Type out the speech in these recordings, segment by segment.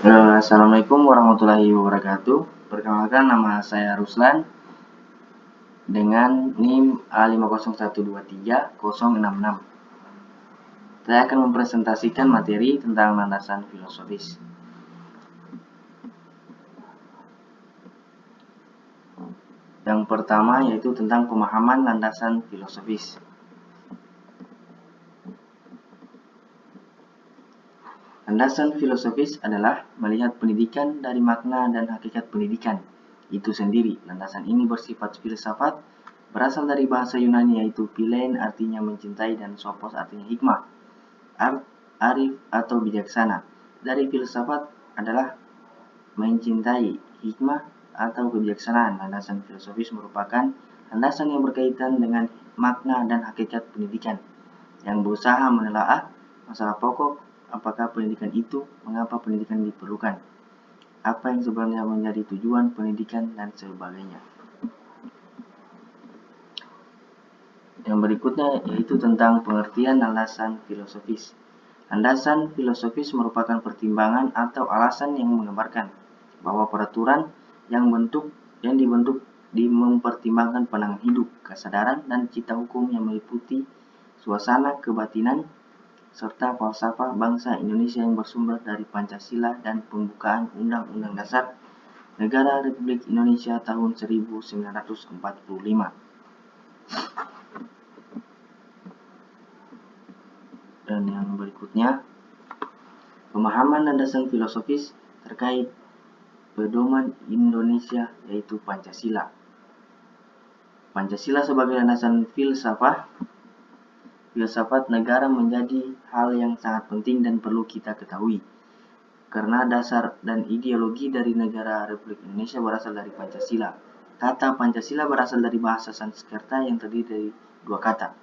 Assalamualaikum warahmatullahi wabarakatuh. Perkenalkan, nama saya Ruslan dengan NIM A501230066. Saya akan mempresentasikan materi tentang landasan filosofis. Yang pertama yaitu tentang pemahaman landasan filosofis. Landasan filosofis adalah melihat pendidikan dari makna dan hakikat pendidikan itu sendiri. Landasan ini bersifat filsafat, berasal dari bahasa Yunani yaitu philein artinya mencintai dan sophos artinya hikmah, arif atau bijaksana. Dari filsafat adalah mencintai, hikmah atau kebijaksanaan. Landasan filosofis merupakan landasan yang berkaitan dengan makna dan hakikat pendidikan, yang berusaha menelaah masalah pokok, apakah pendidikan itu, mengapa pendidikan diperlukan, apa yang sebenarnya menjadi tujuan pendidikan, dan sebagainya. Yang berikutnya yaitu tentang pengertian landasan filosofis. Landasan filosofis merupakan pertimbangan atau alasan yang menggambarkan bahwa peraturan yang dibentuk mempertimbangkan pandangan hidup, kesadaran, dan cita hukum yang meliputi suasana kebatinan serta falsafah bangsa Indonesia yang bersumber dari Pancasila dan pembukaan Undang-Undang Dasar Negara Republik Indonesia tahun 1945. Dan yang berikutnya, pemahaman landasan filosofis terkait pedoman Indonesia yaitu Pancasila. Pancasila sebagai landasan filsafat negara menjadi hal yang sangat penting dan perlu kita ketahui, karena dasar dan ideologi dari negara Republik Indonesia berasal dari Pancasila. Kata Pancasila berasal dari bahasa Sanskerta yang terdiri dari dua kata,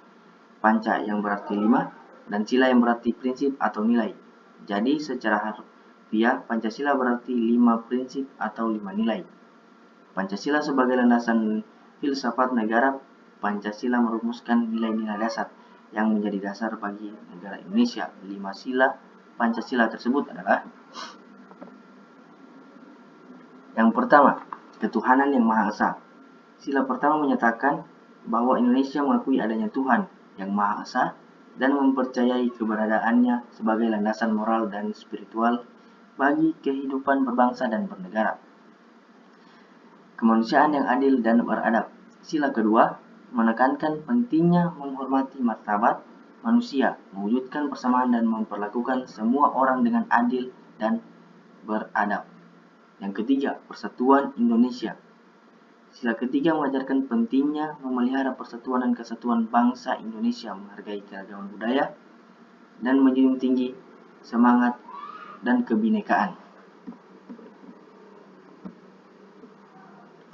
panca yang berarti 5 dan sila yang berarti prinsip atau nilai. Jadi secara harfiah Pancasila berarti 5 prinsip atau 5 nilai. Pancasila sebagai landasan filsafat negara, Pancasila merumuskan nilai-nilai dasar yang menjadi dasar bagi negara Indonesia. 5 sila Pancasila tersebut adalah: yang pertama, ketuhanan yang Maha Esa. Sila pertama menyatakan bahwa Indonesia mengakui adanya Tuhan yang Maha Esa dan mempercayai keberadaannya sebagai landasan moral dan spiritual bagi kehidupan berbangsa dan bernegara. Kemanusiaan yang adil dan beradab. Sila kedua menekankan pentingnya menghormati martabat manusia, mewujudkan persamaan dan memperlakukan semua orang dengan adil dan beradab. Yang ketiga, persatuan Indonesia. Sila ketiga mengajarkan pentingnya memelihara persatuan dan kesatuan bangsa Indonesia, menghargai keragaman budaya, dan menjunjung tinggi semangat dan kebinekaan.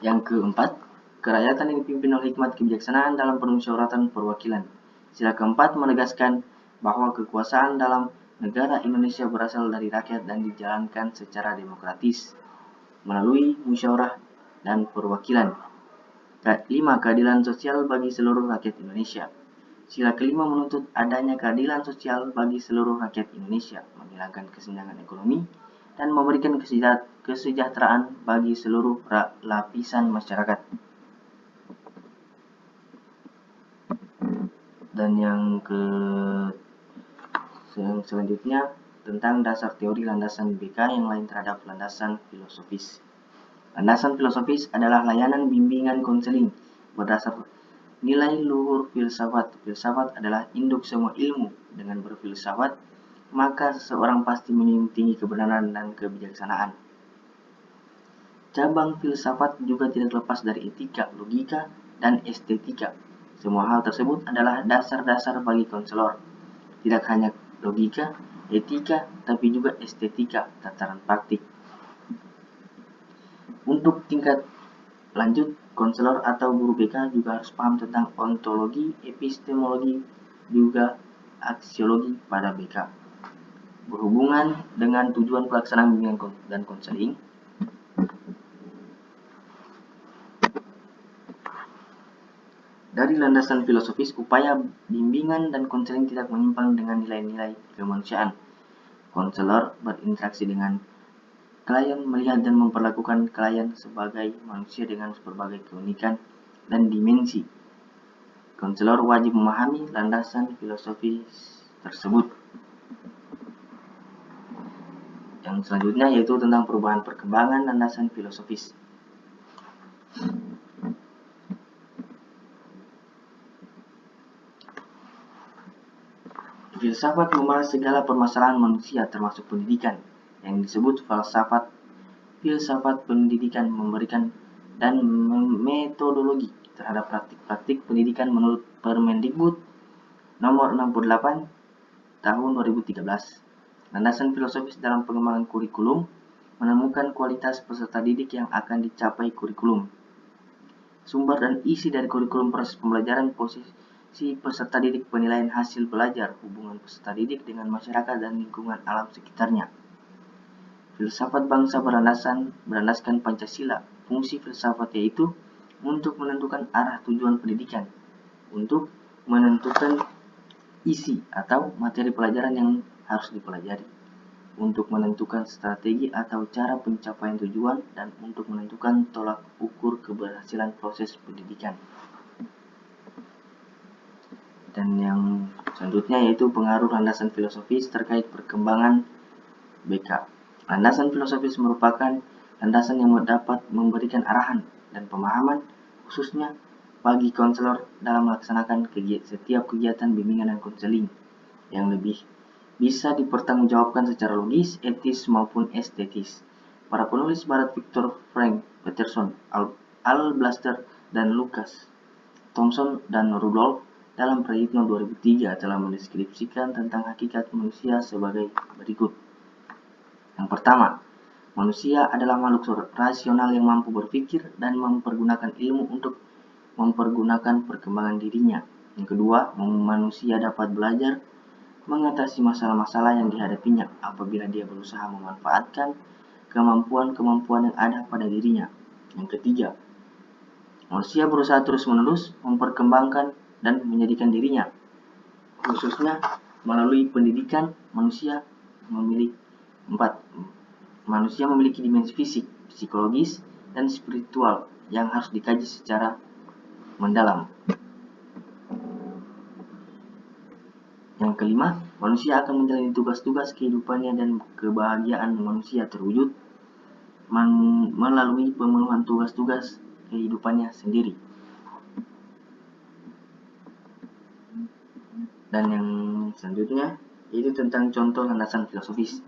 Yang keempat, kerakyatan yang dipimpin oleh hikmat kebijaksanaan dalam permusyawaratan perwakilan. Sila keempat menegaskan bahwa kekuasaan dalam negara Indonesia berasal dari rakyat dan dijalankan secara demokratis melalui musyawarah dan perwakilan. 5. Keadilan sosial bagi seluruh rakyat Indonesia. Sila kelima menuntut adanya keadilan sosial bagi seluruh rakyat Indonesia, menghilangkan kesenjangan ekonomi, dan memberikan kesejahteraan bagi seluruh lapisan masyarakat. Dan yang selanjutnya tentang dasar teori landasan BK yang lain terhadap landasan filosofis. Landasan filosofis adalah layanan bimbingan konseling berdasar nilai luhur filsafat. Filsafat adalah induk semua ilmu. Dengan berfilsafat, maka seseorang pasti menjunjung tinggi kebenaran dan kebijaksanaan. Cabang filsafat juga tidak lepas dari etika, logika, dan estetika. Semua hal tersebut adalah dasar-dasar bagi konselor. Tidak hanya logika, etika, tapi juga estetika, tataran praktik. Untuk tingkat lanjut, konselor atau guru BK juga harus paham tentang ontologi, epistemologi, juga aksiologi pada BK. Berhubungan dengan tujuan pelaksanaan bimbingan dan konseling, dari landasan filosofis, upaya bimbingan dan konseling tidak menyimpang dengan nilai-nilai kemanusiaan. Konselor berinteraksi dengan klien melihat dan memperlakukan klien sebagai manusia dengan berbagai keunikan dan dimensi. Konselor wajib memahami landasan filosofis tersebut. Yang selanjutnya yaitu tentang perubahan perkembangan landasan filosofis. Filsafat membahas segala permasalahan manusia termasuk pendidikan, yang disebut falsafat. Filsafat pendidikan memberikan dan metodologi terhadap praktik-praktik pendidikan menurut Permendikbud nomor 68 tahun 2013. Landasan filosofis dalam pengembangan kurikulum menemukan kualitas peserta didik yang akan dicapai kurikulum. Sumber dan isi dari kurikulum, proses pembelajaran, posisi peserta didik, penilaian hasil belajar, hubungan peserta didik dengan masyarakat dan lingkungan alam sekitarnya. Filsafat bangsa berlandaskan Pancasila. Fungsi filsafat yaitu untuk menentukan arah tujuan pendidikan, untuk menentukan isi atau materi pelajaran yang harus dipelajari, untuk menentukan strategi atau cara pencapaian tujuan, dan untuk menentukan tolak ukur keberhasilan proses pendidikan. Dan yang selanjutnya yaitu pengaruh landasan filosofis terkait perkembangan BK. Landasan filosofis merupakan landasan yang dapat memberikan arahan dan pemahaman khususnya bagi konselor dalam melaksanakan setiap kegiatan bimbingan dan konseling yang lebih bisa dipertanggungjawabkan secara logis, etis maupun estetis. Para penulis barat Viktor Frank Peterson, Al Blaster, dan Lucas Thomson dan Rudolf dalam Prayitno 2003 telah mendeskripsikan tentang hakikat manusia sebagai berikut. Yang pertama, manusia adalah makhluk rasional yang mampu berpikir dan mempergunakan ilmu untuk mempergunakan perkembangan dirinya. Yang kedua, manusia dapat belajar mengatasi masalah-masalah yang dihadapinya apabila dia berusaha memanfaatkan kemampuan-kemampuan yang ada pada dirinya. Yang ketiga, manusia berusaha terus-menerus memperkembangkan dan menjadikan dirinya, khususnya melalui pendidikan. Manusia memiliki dimensi fisik, psikologis, dan spiritual yang harus dikaji secara mendalam. Yang kelima, manusia akan menjalani tugas-tugas kehidupannya dan kebahagiaan manusia terwujud melalui pemenuhan tugas-tugas kehidupannya sendiri. Dan yang selanjutnya yaitu tentang contoh landasan filosofis.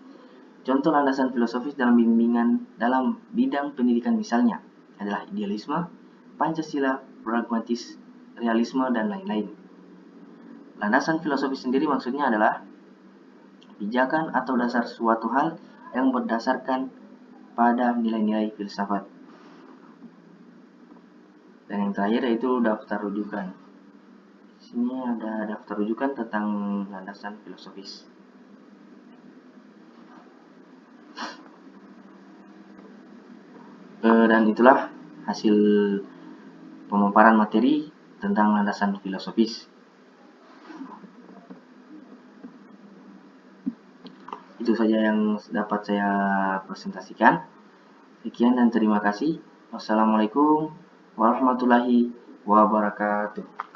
Contoh landasan filosofis dalam bimbingan dalam bidang pendidikan misalnya adalah idealisme, Pancasila, pragmatis, realisme, dan lain-lain. Landasan filosofis sendiri maksudnya adalah pijakan atau dasar suatu hal yang berdasarkan pada nilai-nilai filsafat. Dan yang terakhir yaitu daftar rujukan. Di sini ada daftar rujukan tentang landasan filosofis. Dan itulah hasil pemaparan materi tentang landasan filosofis. Itu saja yang dapat saya presentasikan. Sekian dan terima kasih. Wassalamualaikum warahmatullahi wabarakatuh.